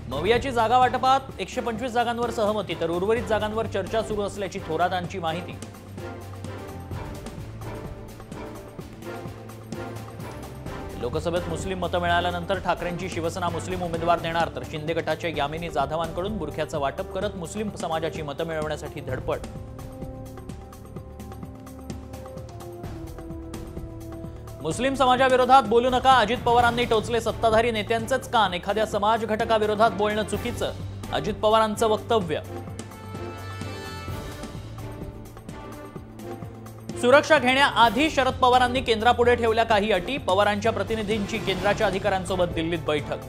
मवियाची जागा वाटपात 125 जागांवर सहमती तर उर्वरित जागांवर चर्चा सुरू असल्याची थोरातांची माहिती। लोकसभेत मुस्लिम मतं मिळाल्यानंतर ठाकरेंची शिवसेना मुस्लिम उमेदवार देणार तर शिंदे गटाच्या यामिनी जाधवांकडून बुरख्याचं वाटप करत मुस्लिम समाजाची मतं मिळवण्यासाठी धडपड। मुस्लिम समाजाविरोधात बोलू नका, अजित पवारांनी टोचले सत्ताधारी नेत्यांचेच कान, एखाद्या समाज घटकाविरोधात बोलणं चुकीचं, अजित पवारांचं वक्तव्य। सुरक्षा घेण्याआधी शरद पवारांनी केंद्रापुढे ठेवल्या काही अटी, पवारांच्या प्रतिनिधींची केंद्राच्या अधिकाऱ्यांसोबत दिल्लीत बैठक।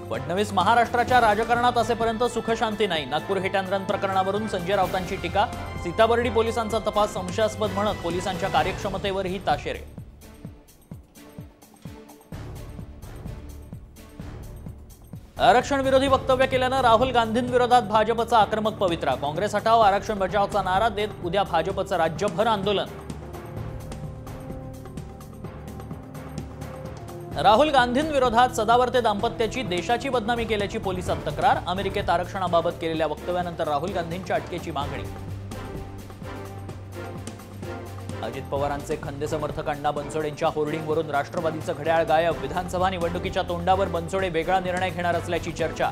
फडणवीस महाराष्ट्राच्या राजकारणात असेपर्यंत सुखशांती नाही, नागपूर हिट अँड रन प्रकरणावरून संजय राऊतांची टीका, सीताबर्डी पोलिसांचा तपास संशयास्पद म्हणत पोलिसांच्या कार्यक्षमतेवरही ताशेरे। आरक्षण विरोधी वक्तव्य केल्यानं राहुल गांधींविरोधात भाजपचा आक्रमक पवित्रा, काँग्रेस हटाव आरक्षण बचावचा नारा देत उद्या भाजपचं राज्यभर आंदोलन। राहुल गांधींविरोधात सदावर्ते दाम्पत्याची देशाची बदनामी केल्याची पोलिसात तक्रार, अमेरिकेत आरक्षणाबाबत केलेल्या वक्तव्यानंतर राहुल गांधींच्या अटकेची मागणी। अजित पवारांचे खंदे समर्थक अण्णा बनसोडेंच्या होर्डिंगवरून राष्ट्रवादीचं घड्याळ गायब, विधानसभा निवडणुकीच्या तोंडावर बनसोडे वेगळा निर्णय घेणार असल्याची चर्चा।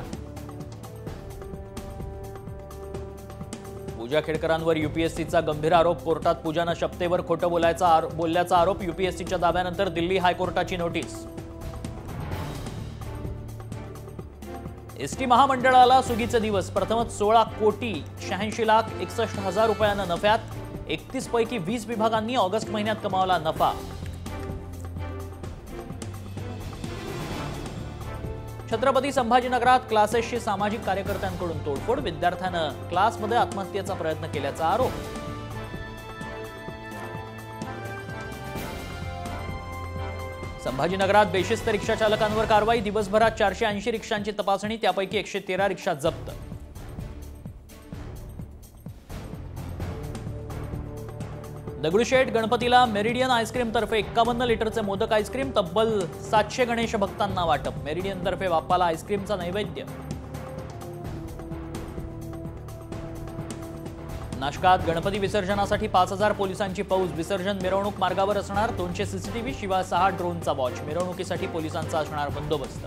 पूजा खेडकरांवर यूपीएससीचा गंभीर आरोप, कोर्टात पूजानं शपथेवर खोटं बोलल्याचा आरोप, यूपीएससीच्या दाव्यानंतर दिल्ली हायकोर्टाची नोटीस। एसटी महामंडळाला सुगीचे दिवस, प्रथमच 16,86,61,00,000 रुपयांना नफ्यात, 31 पैकी 20 विभागांनी ऑगस्ट महिन्यात कमावला नफा। छत्रपती संभाजीनगरात क्लासेसची सामाजिक कार्यकर्त्यांकडून तोडफोड, विद्यार्थ्यानं क्लासमध्ये आत्महत्येचा प्रयत्न केल्याचा आरोप। संभाजीनगरात बेशिस्त रिक्षा चालकांवर कारवाई, दिवसभरात 480 रिक्षांची तपासणी, त्यापैकी 113 रिक्षा जप्त। दगडूशेठ गणपतीला मेरिडियन आईस्क्रीम तर्फे 51 लिटरचे मोदक आईस्क्रीम, तब्बल 700 गणेश भक्तांना वाटप, मेरिडियन तर्फे बाप्पाला आईस्क्रीमचा नैवेद्य। नाशकात गणपती विसर्जनासाठी 5000 पोलिसांची फौज, विसर्जन मिरवणूक मार्गावर असणार, 200 सीसीटीव्ही शिवाय 6 ड्रोनचा वॉच, मिरवणुकीसाठी पोलिसांचा असणार बंदोबस्त।